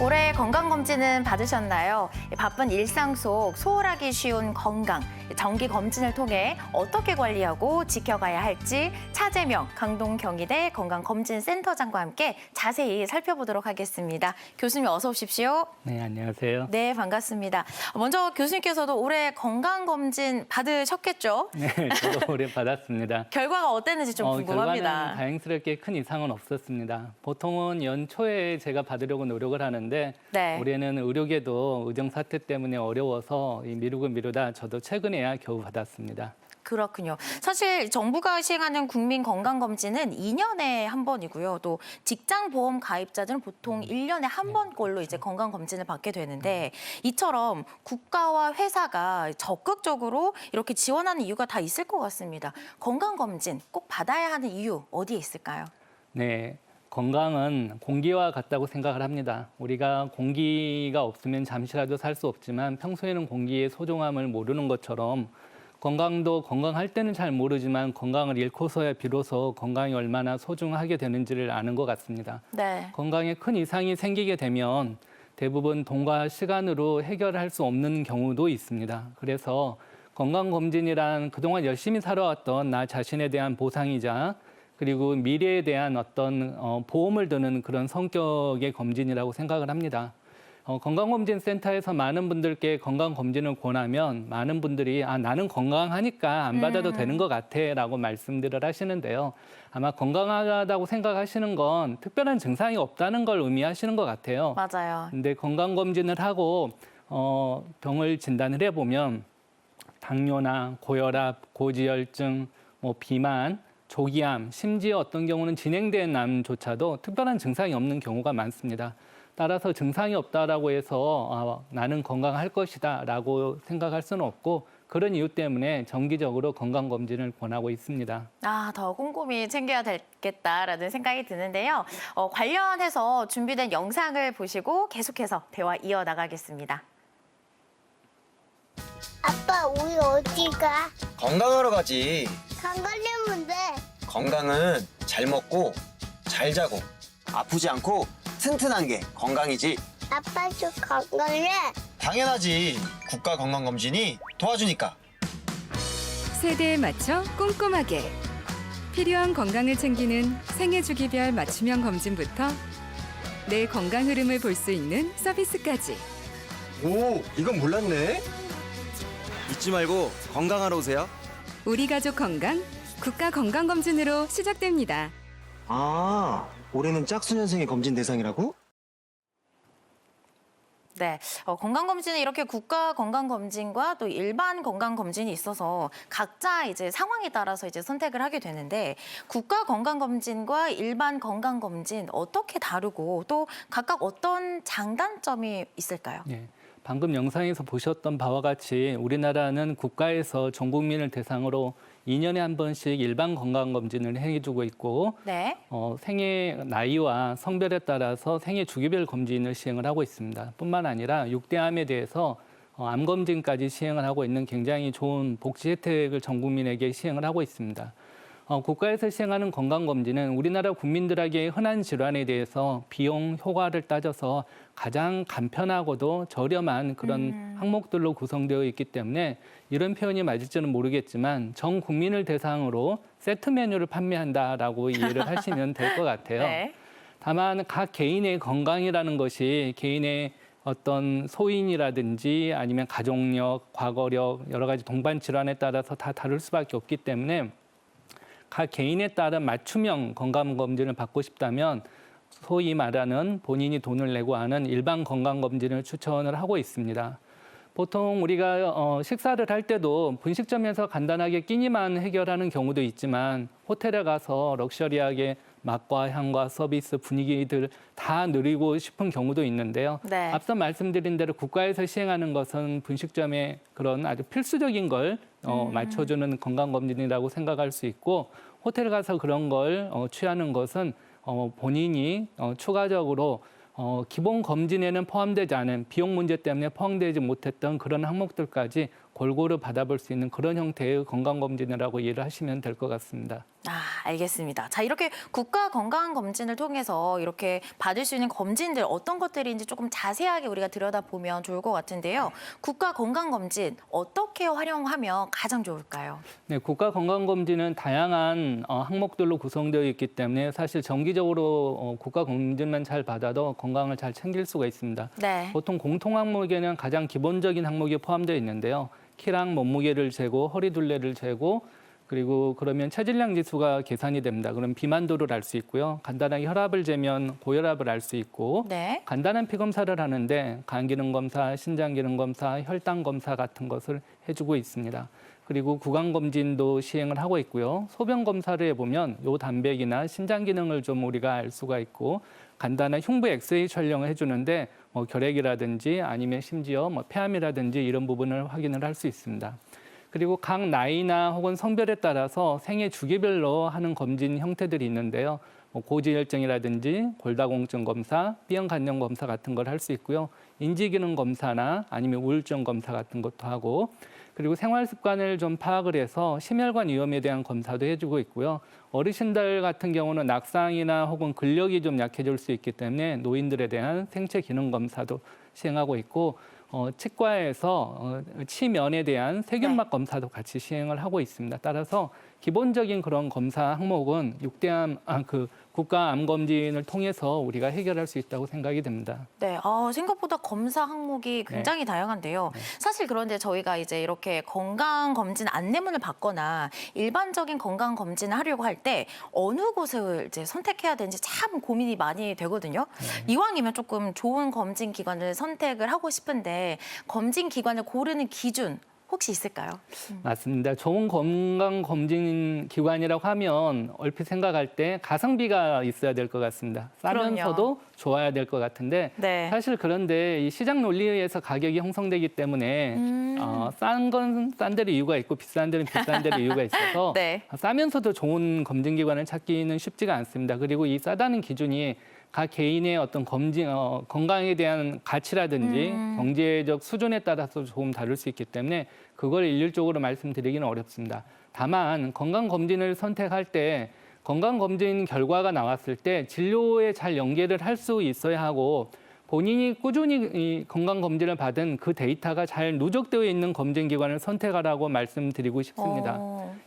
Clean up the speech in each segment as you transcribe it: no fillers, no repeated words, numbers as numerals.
올해 건강검진은 받으셨나요? 바쁜 일상 속 소홀하기 쉬운 건강, 정기검진을 통해 어떻게 관리하고 지켜가야 할지 차재명 강동경희대 건강검진센터장과 함께 자세히 살펴보도록 하겠습니다. 교수님 어서 오십시오. 네, 안녕하세요. 네, 반갑습니다. 먼저 교수님께서도 올해 건강검진 받으셨겠죠? 네, 저도 올해 받았습니다. 결과가 어땠는지 좀 궁금합니다. 결과는 다행스럽게 큰 이상은 없었습니다. 보통은 연초에 제가 받으려고 노력을 하는데 네. 올해는 의료계도 의정 사태 때문에 어려워서 미루고 미루다 저도 최근에야 겨우 받았습니다. 그렇군요. 사실 정부가 시행하는 국민건강검진은 2년에 한 번이고요. 또 직장보험 가입자들은 보통 1년에 한 번꼴로 이제 건강검진을 받게 되는데 이처럼 국가와 회사가 적극적으로 이렇게 지원하는 이유가 다 있을 것 같습니다. 건강검진 꼭 받아야 하는 이유 어디에 있을까요? 네, 건강은 공기와 같다고 생각을 합니다. 우리가 공기가 없으면 잠시라도 살 수 없지만 평소에는 공기의 소중함을 모르는 것처럼 건강도 건강할 때는 잘 모르지만 건강을 잃고서야 비로소 건강이 얼마나 소중하게 되는지를 아는 것 같습니다. 네. 건강에 큰 이상이 생기게 되면 대부분 돈과 시간으로 해결할 수 없는 경우도 있습니다. 그래서 건강검진이란 그동안 열심히 살아왔던 나 자신에 대한 보상이자 그리고 미래에 대한 어떤 보험을 드는 그런 성격의 검진이라고 생각을 합니다. 건강검진센터에서 많은 분들께 건강검진을 권하면 많은 분들이 나는 건강하니까 안 받아도 되는 것 같아 라고 말씀들을 하시는데요. 아마 건강하다고 생각하시는 건 특별한 증상이 없다는 걸 의미하시는 것 같아요. 맞아요. 근데 건강검진을 하고 병을 진단을 해보면 당뇨나 고혈압, 고지혈증, 비만, 조기암, 심지어 어떤 경우는 진행된 암조차도 특별한 증상이 없는 경우가 많습니다. 따라서 증상이 없다라고 해서 나는 건강할 것이다 라고 생각할 수는 없고 그런 이유 때문에 정기적으로 건강검진을 권하고 있습니다. 더 꼼꼼히 챙겨야 되겠다라는 생각이 드는데요. 관련해서 준비된 영상을 보시고 계속해서 대화 이어나가겠습니다. 아빠, 우리 어디 가? 건강하러 가지. 건강하면 돼. 건강은 잘 먹고 잘 자고 아프지 않고 튼튼한 게 건강이지. 아빠도 건강해. 당연하지. 국가 건강검진이 도와주니까. 세대에 맞춰 꼼꼼하게 필요한 건강을 챙기는 생애 주기별 맞춤형 검진부터 내 건강 흐름을 볼 수 있는 서비스까지. 오, 이건 몰랐네. 잊지 말고 건강하러 오세요. 우리 가족 건강 국가 건강검진으로 시작됩니다. 올해는 짝수년생이 검진 대상이라고? 네, 건강검진은 이렇게 국가 건강검진과 또 일반 건강검진이 있어서 각자 이제 상황에 따라서 이제 선택을 하게 되는데 국가 건강검진과 일반 건강검진 어떻게 다르고 또 각각 어떤 장단점이 있을까요? 네. 방금 영상에서 보셨던 바와 같이 우리나라는 국가에서 전 국민을 대상으로 2년에 한 번씩 일반 건강검진을 해주고 있고 네. 생애 나이와 성별에 따라서 생애 주기별 검진을 시행을 하고 있습니다. 뿐만 아니라 6대암에 대해서 암검진까지 시행을 하고 있는 굉장히 좋은 복지 혜택을 전 국민에게 시행을 하고 있습니다. 국가에서 시행하는 건강검진은 우리나라 국민들에게 흔한 질환에 대해서 비용 효과를 따져서 가장 간편하고도 저렴한 그런 항목들로 구성되어 있기 때문에 이런 표현이 맞을지는 모르겠지만 전 국민을 대상으로 세트 메뉴를 판매한다라고 이해를 하시면 될 것 같아요. 네. 다만 각 개인의 건강이라는 것이 개인의 어떤 소인이라든지 아니면 가족력, 과거력, 여러 가지 동반 질환에 따라서 다 다를 수밖에 없기 때문에 각 개인에 따른 맞춤형 건강검진을 받고 싶다면 소위 말하는 본인이 돈을 내고 하는 일반 건강검진을 추천을 하고 있습니다. 보통 우리가 식사를 할 때도 분식점에서 간단하게 끼니만 해결하는 경우도 있지만 호텔에 가서 럭셔리하게 맛과 향과 서비스 분위기들 다 누리고 싶은 경우도 있는데요. 네. 앞서 말씀드린 대로 국가에서 시행하는 것은 분식점의 그런 아주 필수적인 걸 맞춰주는 건강검진이라고 생각할 수 있고 호텔 가서 그런 걸 취하는 것은 본인이 추가적으로 기본 검진에는 포함되지 않은 비용 문제 때문에 포함되지 못했던 그런 항목들까지 골고루 받아볼 수 있는 그런 형태의 건강검진이라고 이해를 하시면 될 것 같습니다. 알겠습니다. 자, 이렇게 국가 건강검진을 통해서 이렇게 받을 수 있는 검진들 어떤 것들인지 조금 자세하게 우리가 들여다보면 좋을 것 같은데요. 국가 건강검진 어떻게 활용하면 가장 좋을까요? 네, 국가 건강검진은 다양한 항목들로 구성되어 있기 때문에 사실 정기적으로 국가 검진만 잘 받아도 건강을 잘 챙길 수가 있습니다. 네. 보통 공통 항목에는 가장 기본적인 항목이 포함되어 있는데요. 키랑 몸무게를 재고 허리 둘레를 재고 그리고 그러면 체질량 지수가 계산이 됩니다. 그럼 비만도를 알 수 있고요. 간단하게 혈압을 재면 고혈압을 알 수 있고 네. 간단한 피 검사를 하는데 간 기능 검사, 신장 기능 검사, 혈당 검사 같은 것을 해주고 있습니다. 그리고 구강 검진도 시행을 하고 있고요. 소변 검사를 해보면 요 단백이나 신장 기능을 좀 우리가 알 수가 있고 간단한 흉부 엑스레이 촬영을 해주는데 결핵이라든지 아니면 심지어 폐암이라든지 이런 부분을 확인을 할 수 있습니다. 그리고 각 나이나 혹은 성별에 따라서 생애 주기별로 하는 검진 형태들이 있는데요. 고지혈증이라든지 골다공증 검사, B형 간염 검사 같은 걸 할 수 있고요. 인지기능 검사나 아니면 우울증 검사 같은 것도 하고 그리고 생활 습관을 좀 파악을 해서 심혈관 위험에 대한 검사도 해주고 있고요. 어르신들 같은 경우는 낙상이나 혹은 근력이 좀 약해질 수 있기 때문에 노인들에 대한 생체 기능 검사도 시행하고 있고 치과에서 치면에 대한 세균막 검사도 같이 시행을 하고 있습니다. 따라서 기본적인 그런 검사 항목은 국가 암 검진을 통해서 우리가 해결할 수 있다고 생각이 됩니다. 네, 생각보다 검사 항목이 굉장히 다양한데요. 사실 그런데 저희가 이제 이렇게 건강검진 안내문을 받거나 일반적인 건강검진을 하려고 할 때 어느 곳을 이제 선택해야 되는지 참 고민이 많이 되거든요. 이왕이면 조금 좋은 검진 기관을 선택을 하고 싶은데 검진 기관을 고르는 기준 혹시 있을까요? 맞습니다. 좋은 건강검진 기관이라고 하면 얼핏 생각할 때 가성비가 있어야 될 것 같습니다. 싸면서도 좋아야 될 것 같은데 네. 사실 그런데 이 시장 논리에 의해서 가격이 형성되기 때문에 싼 건 싼 데로 이유가 있고 비싼 데는 비싼 데로 이유가 있어서 네. 싸면서도 좋은 검진 기관을 찾기는 쉽지가 않습니다. 그리고 이 싸다는 기준이 각 개인의 어떤 건강에 대한 가치라든지 경제적 수준에 따라서 조금 다를 수 있기 때문에 그걸 일률적으로 말씀드리기는 어렵습니다. 다만 건강검진을 선택할 때 건강검진 결과가 나왔을 때 진료에 잘 연계를 할 수 있어야 하고 본인이 꾸준히 이 건강검진을 받은 그 데이터가 잘 누적되어 있는 검진기관을 선택하라고 말씀드리고 싶습니다.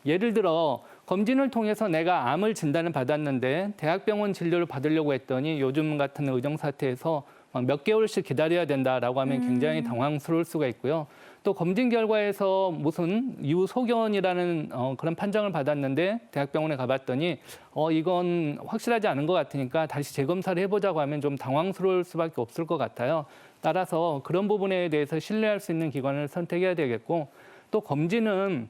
예를 들어 검진을 통해서 내가 암을 진단을 받았는데 대학병원 진료를 받으려고 했더니 요즘 같은 의정사태에서 몇 개월씩 기다려야 된다라고 하면 굉장히 당황스러울 수가 있고요. 또 검진 결과에서 무슨 유소견이라는 그런 판정을 받았는데 대학병원에 가봤더니 이건 확실하지 않은 것 같으니까 다시 재검사를 해보자고 하면 좀 당황스러울 수밖에 없을 것 같아요. 따라서 그런 부분에 대해서 신뢰할 수 있는 기관을 선택해야 되겠고 또 검진은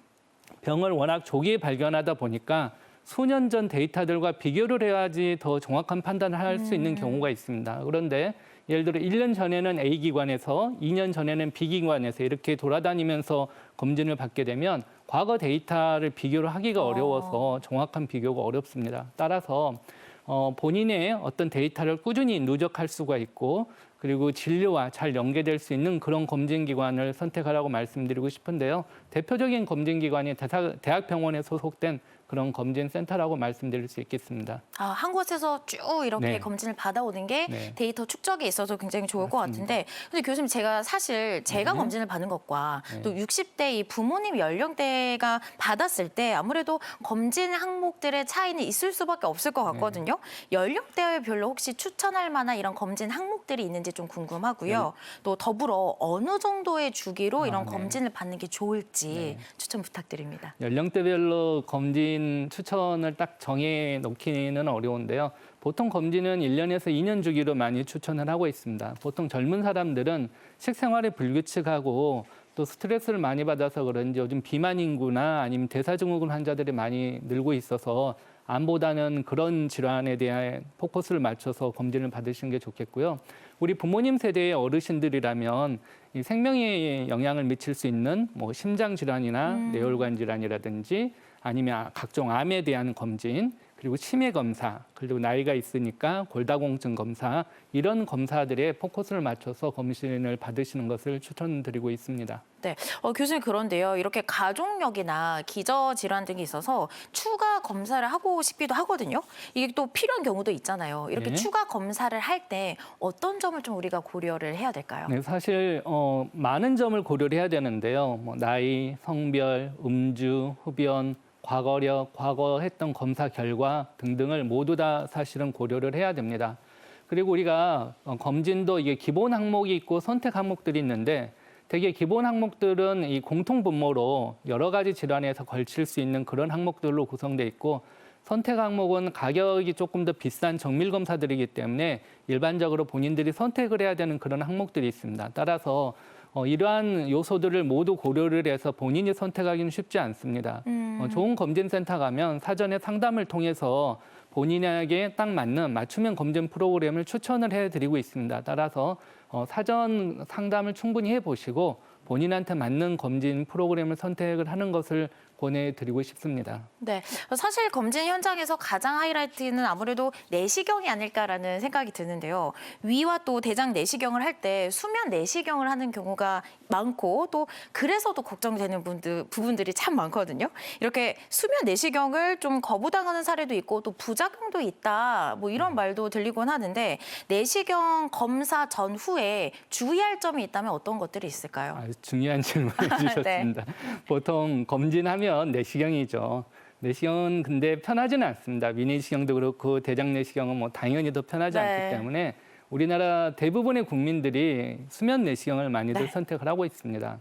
병을 워낙 조기에 발견하다 보니까 수년 전 데이터들과 비교를 해야지 더 정확한 판단을 할 수 있는 경우가 있습니다. 그런데 예를 들어 1년 전에는 A 기관에서 2년 전에는 B 기관에서 이렇게 돌아다니면서 검진을 받게 되면 과거 데이터를 비교를 하기가 어려워서 정확한 비교가 어렵습니다. 따라서 본인의 어떤 데이터를 꾸준히 누적할 수가 있고 그리고 진료와 잘 연계될 수 있는 그런 검진기관을 선택하라고 말씀드리고 싶은데요. 대표적인 검진기관이 대학병원에 소속된 그런 검진센터라고 말씀드릴 수 있겠습니다. 한 곳에서 쭉 이렇게 네. 검진을 받아오는 게 네. 데이터 축적에 있어서 굉장히 좋을 것 맞습니다. 같은데 근데 교수님 제가 검진을 받는 것과 또 60대 이 부모님 연령대가 받았을 때 아무래도 검진 항목들의 차이는 있을 수밖에 없을 것 같거든요. 연령대별로 혹시 추천할 만한 이런 검진 항목들이 있는지 좀 궁금하고요. 또 더불어 어느 정도의 주기로 이런 네. 검진을 받는 게 좋을지 추천 부탁드립니다. 연령대별로 검진 추천을 딱 정해 놓기는 어려운데요. 보통 검진은 1년에서 2년 주기로 많이 추천을 하고 있습니다. 보통 젊은 사람들은 식생활이 불규칙하고 또 스트레스를 많이 받아서 그런지 요즘 비만 인구나 아니면 대사증후군 환자들이 많이 늘고 있어서 암보다는 그런 질환에 대한 포커스를 맞춰서 검진을 받으시는 게 좋겠고요. 우리 부모님 세대의 어르신들이라면 이 생명에 영향을 미칠 수 있는 심장 질환이나 뇌혈관 질환이라든지 아니면 각종 암에 대한 검진 그리고 치매 검사, 그리고 나이가 있으니까 골다공증 검사 이런 검사들에 포커스를 맞춰서 검진을 받으시는 것을 추천드리고 있습니다. 네, 교수님 그런데요. 이렇게 가족력이나 기저질환 등이 있어서 추가 검사를 하고 싶기도 하거든요. 이게 또 필요한 경우도 있잖아요. 이렇게 네. 추가 검사를 할 때 어떤 점을 좀 우리가 고려를 해야 될까요? 네, 사실 많은 점을 고려를 해야 되는데요. 뭐 나이, 성별, 음주, 흡연, 과거력, 과거 했던 검사 결과 등등을 모두 다 사실은 고려를 해야 됩니다. 그리고 우리가 검진도 이게 기본 항목이 있고 선택 항목들이 있는데 되게 기본 항목들은 이 공통 분모로 여러 가지 질환에서 걸칠 수 있는 그런 항목들로 구성돼 있고 선택 항목은 가격이 조금 더 비싼 정밀 검사들이기 때문에 일반적으로 본인들이 선택을 해야 되는 그런 항목들이 있습니다. 따라서 이러한 요소들을 모두 고려를 해서 본인이 선택하기는 쉽지 않습니다. 좋은 검진센터 가면 사전에 상담을 통해서 본인에게 딱 맞는 맞춤형 검진 프로그램을 추천을 해드리고 있습니다. 따라서 사전 상담을 충분히 해보시고 본인한테 맞는 검진 프로그램을 선택을 하는 것을 권해드리고 싶습니다. 네, 사실 검진 현장에서 가장 하이라이트는 아무래도 내시경이 아닐까라는 생각이 드는데요. 위와 또 대장 내시경을 할 때 수면 내시경을 하는 경우가 많고 또 그래서도 걱정되는 부분들이 참 많거든요. 이렇게 수면 내시경을 좀 거부당하는 사례도 있고 또 부작용도 있다 뭐 이런 말도 들리곤 하는데 내시경 검사 전후에 주의할 점이 있다면 어떤 것들이 있을까요? 아주 중요한 질문을 주셨습니다. 보통 검진하면 내시경이죠. 내시경은 근데 편하지는 않습니다. 위내시경도 그렇고 대장 내시경은 뭐 당연히 더 편하지 네. 않기 때문에 우리나라 대부분의 국민들이 수면 내시경을 많이들 네. 선택을 하고 있습니다.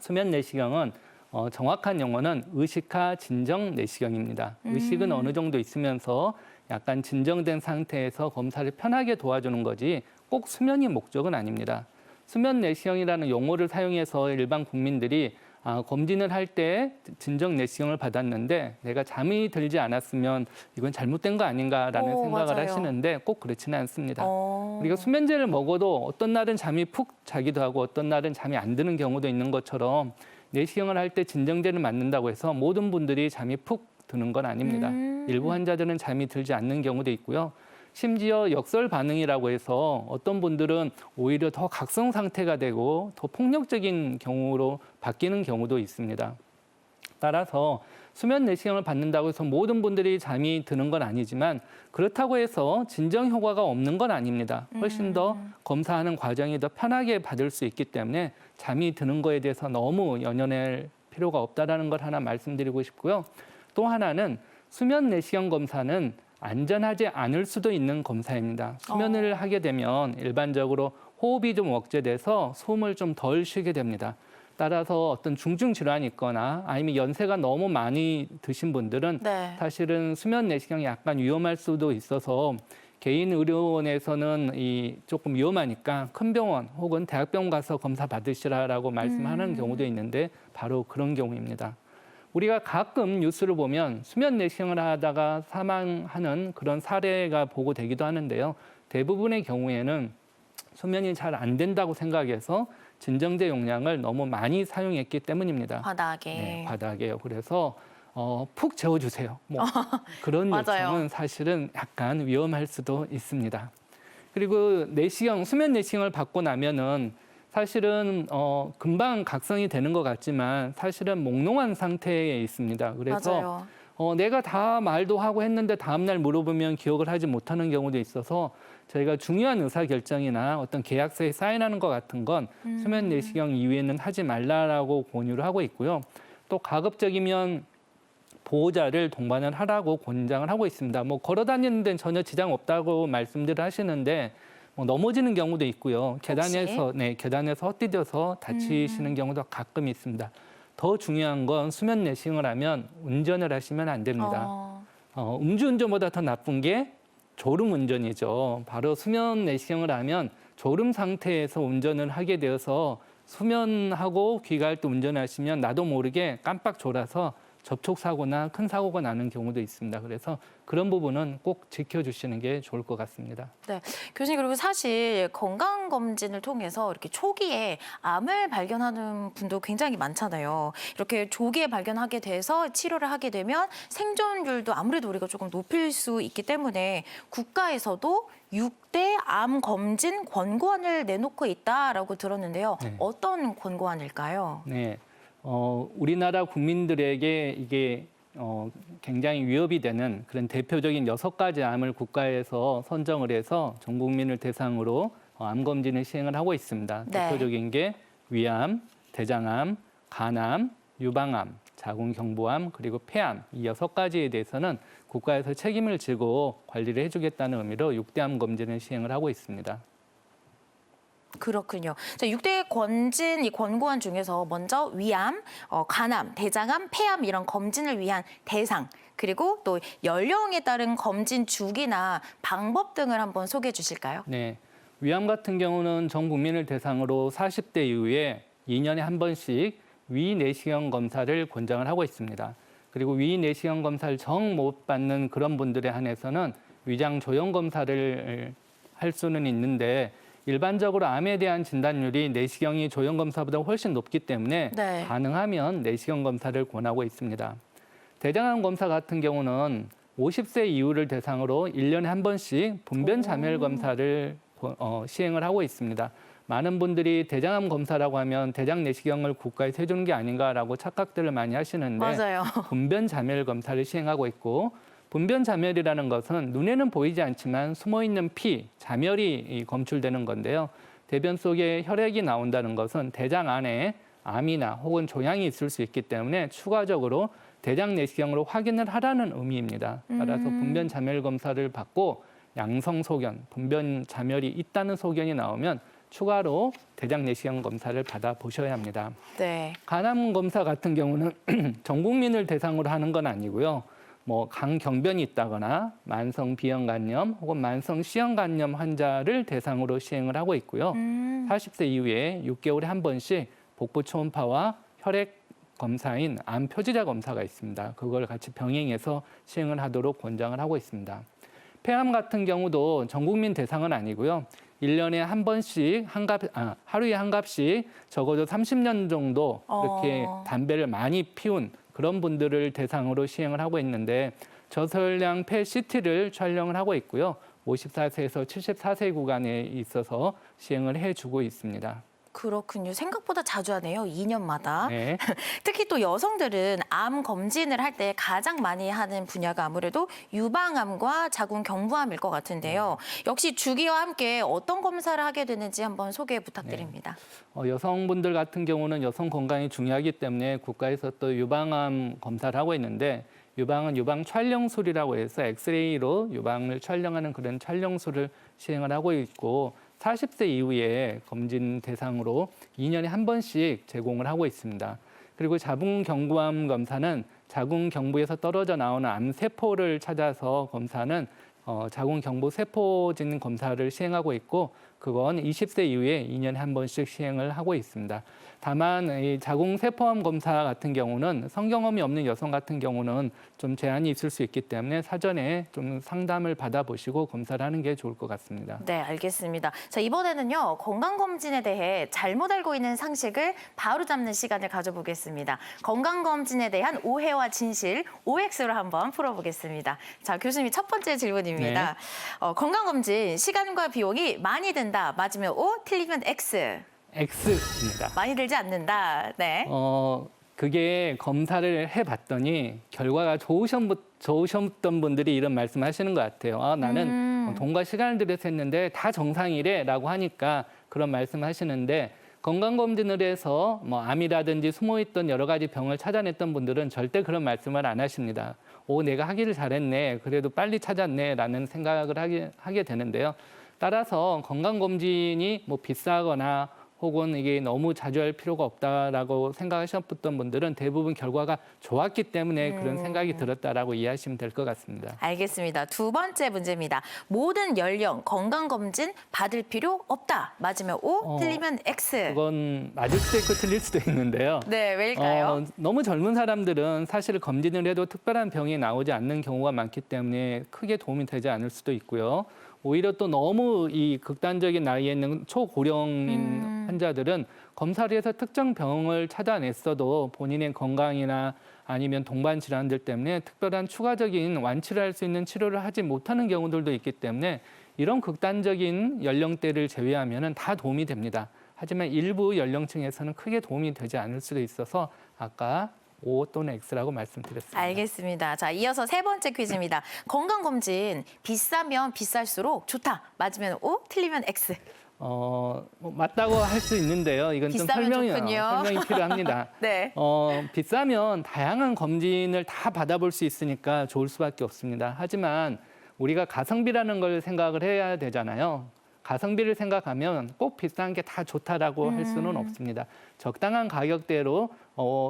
수면 내시경은 정확한 용어는 의식하 진정 내시경입니다. 의식은 어느 정도 있으면서 약간 진정된 상태에서 검사를 편하게 도와주는 거지 꼭 수면이 목적은 아닙니다. 수면 내시경이라는 용어를 사용해서 일반 국민들이 검진을 할 때 진정 내시경을 받았는데 내가 잠이 들지 않았으면 이건 잘못된 거 아닌가라는 생각을 맞아요. 하시는데 꼭 그렇지는 않습니다. 우리가 수면제를 먹어도 어떤 날은 잠이 푹 자기도 하고 어떤 날은 잠이 안 드는 경우도 있는 것처럼 내시경을 할 때 진정제를 맞는다고 해서 모든 분들이 잠이 푹 드는 건 아닙니다. 일부 환자들은 잠이 들지 않는 경우도 있고요. 심지어 역설 반응이라고 해서 어떤 분들은 오히려 더 각성 상태가 되고 더 폭력적인 경우로 바뀌는 경우도 있습니다. 따라서 수면 내시경을 받는다고 해서 모든 분들이 잠이 드는 건 아니지만 그렇다고 해서 진정 효과가 없는 건 아닙니다. 훨씬 더 검사하는 과정이 더 편하게 받을 수 있기 때문에 잠이 드는 거에 대해서 너무 연연할 필요가 없다라는 걸 하나 말씀드리고 싶고요. 또 하나는 수면 내시경 검사는 안전하지 않을 수도 있는 검사입니다. 수면을 하게 되면 일반적으로 호흡이 좀 억제돼서 숨을 좀 덜 쉬게 됩니다. 따라서 어떤 중증 질환이 있거나 아니면 연세가 너무 많이 드신 분들은 네. 사실은 수면 내시경이 약간 위험할 수도 있어서 개인 의료원에서는 조금 위험하니까 큰 병원 혹은 대학병원 가서 검사 받으시라라고 말씀하는 경우도 있는데 바로 그런 경우입니다. 우리가 가끔 뉴스를 보면 수면 내시경을 하다가 사망하는 그런 사례가 보고되기도 하는데요. 대부분의 경우에는 수면이 잘 안 된다고 생각해서 진정제 용량을 너무 많이 사용했기 때문입니다. 바닥에. 네, 바닥에요. 그래서 푹 재워주세요. 뭐 그런 맞아요. 요청은 사실은 약간 위험할 수도 있습니다. 그리고 내시경, 수면 내시경을 받고 나면은 사실은 금방 각성이 되는 것 같지만 사실은 몽롱한 상태에 있습니다. 그래서 맞아요. 내가 다 말도 하고 했는데 다음날 물어보면 기억을 하지 못하는 경우도 있어서 저희가 중요한 의사결정이나 어떤 계약서에 사인하는 것 같은 건 수면 내시경 이후에는 하지 말라라고 권유를 하고 있고요. 또 가급적이면 보호자를 동반을 하라고 권장을 하고 있습니다. 뭐 걸어 다니는 데는 전혀 지장 없다고 말씀들을 하시는데 넘어지는 경우도 있고요. 계단에서 헛디뎌서 다치시는 경우도 가끔 있습니다. 더 중요한 건 수면 내시경을 하면 운전을 하시면 안 됩니다. 음주운전보다 더 나쁜 게 졸음운전이죠. 바로 수면 내시경을 하면 졸음 상태에서 운전을 하게 되어서 수면하고 귀가할 때 운전하시면 나도 모르게 깜빡 졸아서 접촉 사고나 큰 사고가 나는 경우도 있습니다. 그래서 그런 부분은 꼭 지켜주시는 게 좋을 것 같습니다. 네, 교수님 그리고 사실 건강 검진을 통해서 이렇게 초기에 암을 발견하는 분도 굉장히 많잖아요. 이렇게 조기에 발견하게 돼서 치료를 하게 되면 생존율도 아무래도 우리가 조금 높일 수 있기 때문에 국가에서도 6대 암 검진 권고안을 내놓고 있다라고 들었는데요. 네. 어떤 권고안일까요? 네, 우리나라 국민들에게 이게 굉장히 위협이 되는 그런 대표적인 6가지 암을 국가에서 선정을 해서 전 국민을 대상으로 암 검진을 시행을 하고 있습니다. 네. 대표적인 게 위암, 대장암, 간암, 유방암, 자궁경부암, 그리고 폐암 이 6가지에 대해서는 국가에서 책임을 지고 관리를 해주겠다는 의미로 6대 암 검진을 시행을 하고 있습니다. 그렇군요. 자, 6대 검진 이 권고안 중에서 먼저 위암, 간암, 대장암, 폐암 이런 검진을 위한 대상 그리고 또 연령에 따른 검진 주기나 방법 등을 한번 소개해 주실까요? 네, 위암 같은 경우는 전 국민을 대상으로 40대 이후에 2년에 한 번씩 위내시경 검사를 권장을 하고 있습니다. 그리고 위내시경 검사를 정 못 받는 그런 분들에 한해서는 위장 조형 검사를 할 수는 있는데 일반적으로 암에 대한 진단율이 내시경이 조형 검사보다 훨씬 높기 때문에 네. 가능하면 내시경 검사를 권하고 있습니다. 대장암 검사 같은 경우는 50세 이후를 대상으로 1년에 한 번씩 분변 자멸 검사를 시행을 하고 있습니다. 많은 분들이 대장암 검사라고 하면 대장 내시경을 국가에서 해주는 게 아닌가라고 착각들을 많이 하시는데 맞아요. 분변 자멸 검사를 시행하고 있고 분변 자멸이라는 것은 눈에는 보이지 않지만 숨어있는 피, 자멸이 검출되는 건데요. 대변 속에 혈액이 나온다는 것은 대장 안에 암이나 혹은 종양이 있을 수 있기 때문에 추가적으로 대장 내시경으로 확인을 하라는 의미입니다. 따라서 분변 자멸 검사를 받고 양성 소견, 분변 자멸이 있다는 소견이 나오면 추가로 대장 내시경 검사를 받아 보셔야 합니다. 네. 간암 검사 같은 경우는 전 국민을 대상으로 하는 건 아니고요. 강경변이 있다거나 만성 비형 간염 혹은 만성 C형 간염 환자를 대상으로 시행을 하고 있고요. 40세 이후에 6개월에 한 번씩 복부 초음파와 혈액 검사인 암 표지자 검사가 있습니다. 그걸 같이 병행해서 시행을 하도록 권장을 하고 있습니다. 폐암 같은 경우도 전 국민 대상은 아니고요. 1년에 한 번씩 하루에 한 갑씩 적어도 30년 정도 이렇게 담배를 많이 피운 그런 분들을 대상으로 시행을 하고 있는데 저설량 폐 CT를 촬영을 하고 있고요. 54세에서 74세 구간에 있어서 시행을 해주고 있습니다. 그렇군요. 생각보다 자주 하네요. 2년마다. 네. 특히 또 여성들은 암 검진을 할 때 가장 많이 하는 분야가 아무래도 유방암과 자궁경부암일 것 같은데요. 역시 주기와 함께 어떤 검사를 하게 되는지 한번 소개 부탁드립니다. 여성분들 같은 경우는 여성 건강이 중요하기 때문에 국가에서 또 유방암 검사를 하고 있는데 유방은 유방 촬영술이라고 해서 엑스레이로 유방을 촬영하는 그런 촬영술을 시행을 하고 있고 40세 이후에 검진 대상으로 2년에 한 번씩 제공을 하고 있습니다. 그리고 자궁경부암 검사는 자궁경부에서 떨어져 나오는 암세포를 찾아서 검사는 자궁경부 세포진 검사를 시행하고 있고 그건 20세 이후에 2년에 한 번씩 시행을 하고 있습니다. 다만 이 자궁세포암 검사 같은 경우는 성경험이 없는 여성 같은 경우는 좀 제한이 있을 수 있기 때문에 사전에 좀 상담을 받아보시고 검사를 하는 게 좋을 것 같습니다. 네, 알겠습니다. 자, 이번에는요. 건강검진에 대해 잘못 알고 있는 상식을 바로잡는 시간을 가져보겠습니다. 건강검진에 대한 오해와 진실, OX로 한번 풀어보겠습니다. 자, 교수님 첫 번째 질문입니다. 건강검진 시간과 비용이 많이 든다. 맞으면 O, 틀리면 X. X입니다. 많이 들지 않는다. 네. 그게 검사를 해봤더니 결과가 좋으셨던 분들이 이런 말씀하시는 것 같아요. 나는 돈과 시간을 들여서 했는데 다 정상이래라고 하니까 그런 말씀하시는데 건강검진을 해서 암이라든지 숨어있던 여러 가지 병을 찾아냈던 분들은 절대 그런 말씀을 안 하십니다. 내가 하기를 잘했네. 그래도 빨리 찾았네라는 생각을 하게 되는데요. 따라서 건강검진이 비싸거나 혹은 이게 너무 자주 할 필요가 없다라고 생각하셨던 분들은 대부분 결과가 좋았기 때문에 그런 생각이 들었다라고 이해하시면 될 것 같습니다. 알겠습니다. 두 번째 문제입니다. 모든 연령 건강검진 받을 필요 없다. 맞으면 O, 틀리면 X. 그건 맞을 수도 있고 틀릴 수도 있는데요. 네, 왜일까요? 너무 젊은 사람들은 사실 검진을 해도 특별한 병이 나오지 않는 경우가 많기 때문에 크게 도움이 되지 않을 수도 있고요. 오히려 또 너무 이 극단적인 나이에 있는 초고령인 환자들은 검사를 해서 특정 병을 찾아냈어도 본인의 건강이나 아니면 동반 질환들 때문에 특별한 추가적인 완치를 할 수 있는 치료를 하지 못하는 경우들도 있기 때문에 이런 극단적인 연령대를 제외하면 다 도움이 됩니다. 하지만 일부 연령층에서는 크게 도움이 되지 않을 수도 있어서 아까 O 또는 X라고 말씀드렸습니다. 알겠습니다. 자, 이어서 세 번째 퀴즈입니다. 건강검진 비싸면 비쌀수록 좋다. 맞으면 O, 틀리면 X. 뭐 맞다고 할 수 있는데요. 이건 좀 비싸면 설명이 좋군요. 필요합니다. 네. 비싸면 다양한 검진을 다 받아볼 수 있으니까 좋을 수밖에 없습니다. 하지만 우리가 가성비라는 걸 생각을 해야 되잖아요. 가성비를 생각하면 꼭 비싼 게 다 좋다라고 할 수는 없습니다. 적당한 가격대로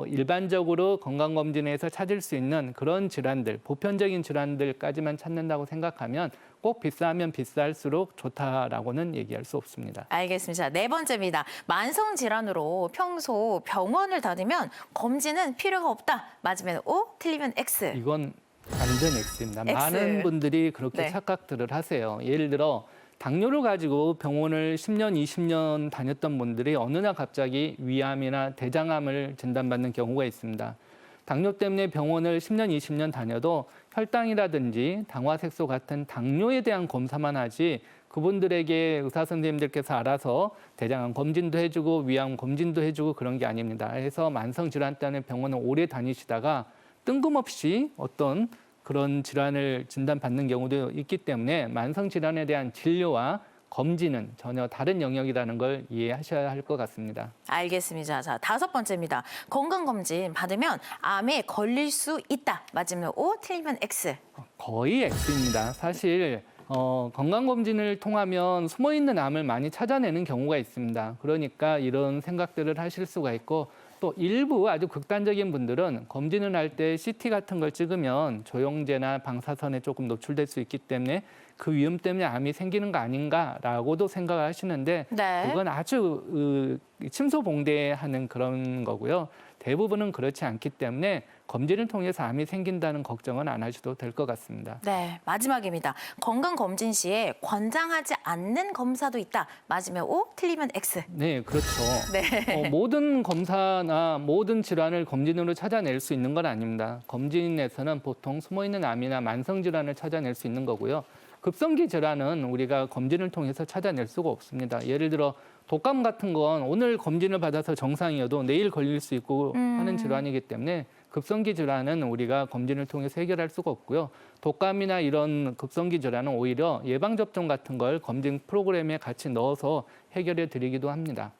일반적으로 건강검진에서 찾을 수 있는 그런 질환들, 보편적인 질환들까지만 찾는다고 생각하면 꼭 비싸면 비쌀수록 좋다라고는 얘기할 수 없습니다. 알겠습니다. 네 번째입니다. 만성 질환으로 평소 병원을 다니면 검진은 필요가 없다. 맞으면 O, 틀리면 X. 이건 완전 X입니다. X. 많은 분들이 그렇게 네. 착각들을 하세요. 예를 들어 당뇨를 가지고 병원을 10년, 20년 다녔던 분들이 어느 날 갑자기 위암이나 대장암을 진단받는 경우가 있습니다. 당뇨 때문에 병원을 10년, 20년 다녀도 혈당이라든지 당화색소 같은 당뇨에 대한 검사만 하지 그분들에게 의사 선생님들께서 알아서 대장암 검진도 해주고 위암 검진도 해주고 그런 게 아닙니다. 그래서 만성 질환 때문에 병원을 오래 다니시다가 뜬금없이 어떤 그런 질환을 진단받는 경우도 있기 때문에 만성 질환에 대한 진료와 검진은 전혀 다른 영역이라는 걸 이해하셔야 할 것 같습니다. 알겠습니다. 자, 다섯 번째입니다. 건강검진 받으면 암에 걸릴 수 있다. 맞으면 O, 틀리면 X. 거의 X입니다. 사실 건강검진을 통하면 숨어있는 암을 많이 찾아내는 경우가 있습니다. 그러니까 이런 생각들을 하실 수가 있고 또 일부 아주 극단적인 분들은 검진을 할 때 CT 같은 걸 찍으면 조영제나 방사선에 조금 노출될 수 있기 때문에 그 위험 때문에 암이 생기는 거 아닌가라고도 생각을 하시는데 네. 그건 아주 침소봉대하는 그런 거고요. 대부분은 그렇지 않기 때문에 검진을 통해서 암이 생긴다는 걱정은 안 하셔도 될 것 같습니다. 네, 마지막입니다. 건강검진 시에 권장하지 않는 검사도 있다. 맞으면 O, 틀리면 X. 네, 그렇죠. 네. 모든 검사나 모든 질환을 검진으로 찾아낼 수 있는 건 아닙니다. 검진에서는 보통 숨어있는 암이나 만성 질환을 찾아낼 수 있는 거고요. 급성기 질환은 우리가 검진을 통해서 찾아낼 수가 없습니다. 예를 들어 독감 같은 건 오늘 검진을 받아서 정상이어도 내일 걸릴 수 있고 하는 질환이기 때문에 급성기 질환은 우리가 검진을 통해서 해결할 수가 없고요. 독감이나 이런 급성기 질환은 오히려 예방접종 같은 걸 검진 프로그램에 같이 넣어서 해결해 드리기도 합니다.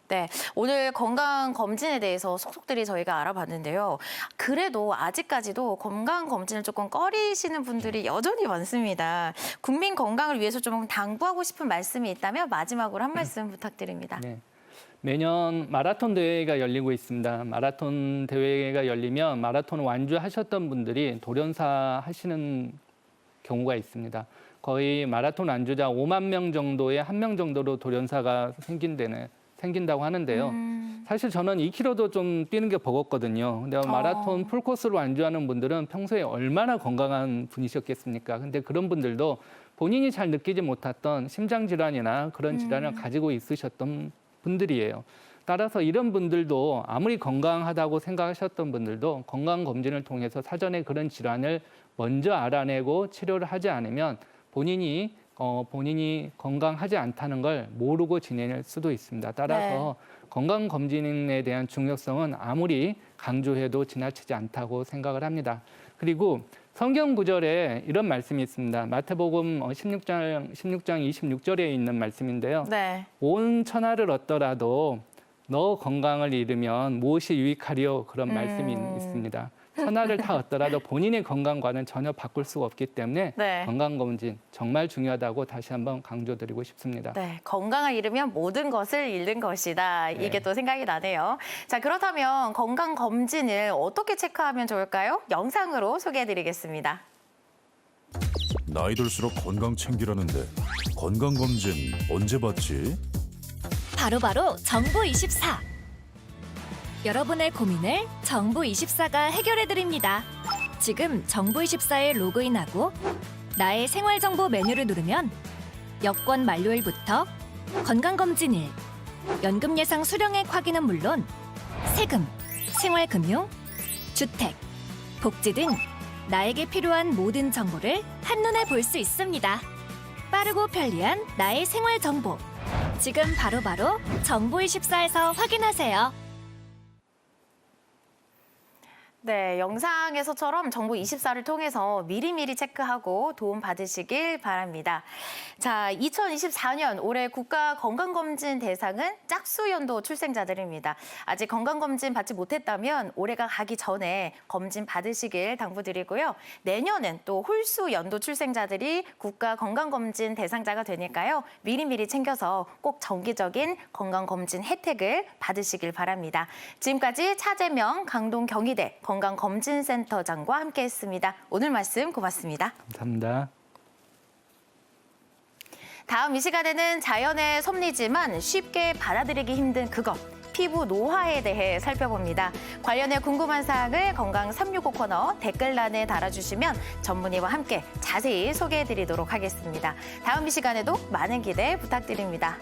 네, 오늘 건강검진에 대해서 속속들이 저희가 알아봤는데요. 그래도 아직까지도 건강검진을 조금 꺼리시는 분들이 여전히 많습니다. 국민 건강을 위해서 좀 당부하고 싶은 말씀이 있다면 마지막으로 한 말씀 부탁드립니다. 네. 매년 마라톤 대회가 열리고 있습니다. 마라톤 대회가 열리면 마라톤 완주하셨던 분들이 돌연사 하시는 경우가 있습니다. 거의 마라톤 완주자 5만 명 정도에 1명 정도로 돌연사가 생긴다고 하는데요. 사실 저는 2km도 좀 뛰는 게 버겁거든요. 근데 마라톤 풀코스로 완주하는 분들은 평소에 얼마나 건강한 분이셨겠습니까? 근데 그런 분들도 본인이 잘 느끼지 못했던 심장 질환이나 그런 질환을 가지고 있으셨던 분들이에요. 따라서 이런 분들도 아무리 건강하다고 생각하셨던 분들도 건강검진을 통해서 사전에 그런 질환을 먼저 알아내고 치료를 하지 않으면 본인이 건강하지 않다는 걸 모르고 지낼 수도 있습니다. 따라서 건강검진에 대한 중요성은 아무리 강조해도 지나치지 않다고 생각을 합니다. 그리고 성경 구절에 이런 말씀이 있습니다. 마태복음 16장 26절에 있는 말씀인데요. 네. 온 천하를 얻더라도 너 건강을 잃으면 무엇이 유익하리요? 그런 말씀이 있습니다. 천하를 다 얻더라도 본인의 건강과는 전혀 바꿀 수가 없기 때문에 네. 건강검진 정말 중요하다고 다시 한번 강조드리고 싶습니다. 네, 건강을 잃으면 모든 것을 잃는 것이다. 이게 네. 또 생각이 나네요. 자, 그렇다면 건강검진을 어떻게 체크하면 좋을까요? 영상으로 소개해드리겠습니다. 나이 들수록 건강 챙기라는데 건강검진 언제 받지? 바로바로 정보24. 여러분의 고민을 정보24가 해결해드립니다. 지금 정보24에 로그인하고 나의 생활정보 메뉴를 누르면 여권 만료일부터 건강검진일, 연금 예상 수령액 확인은 물론 세금, 생활금융, 주택, 복지 등 나에게 필요한 모든 정보를 한눈에 볼 수 있습니다. 빠르고 편리한 나의 생활정보. 지금 바로바로 정보24에서 확인하세요. 네, 영상에서처럼 정보24를 통해서 미리미리 체크하고 도움 받으시길 바랍니다. 자, 2024년 올해 국가건강검진 대상은 짝수연도 출생자들입니다. 아직 건강검진 받지 못했다면 올해가 가기 전에 검진 받으시길 당부드리고요. 내년엔 또 홀수연도 출생자들이 국가건강검진 대상자가 되니까요. 미리미리 챙겨서 꼭 정기적인 건강검진 혜택을 받으시길 바랍니다. 지금까지 차재명 강동경희대 건강검진센터장과 함께했습니다. 오늘 말씀 고맙습니다. 감사합니다. 다음 이 시간에는 자연의 섭리지만 쉽게 받아들이기 힘든 그것, 피부 노화에 대해 살펴봅니다. 관련해 궁금한 사항을 건강 365 코너 댓글란에 달아주시면 전문의와 함께 자세히 소개해드리도록 하겠습니다. 다음 이 시간에도 많은 기대 부탁드립니다.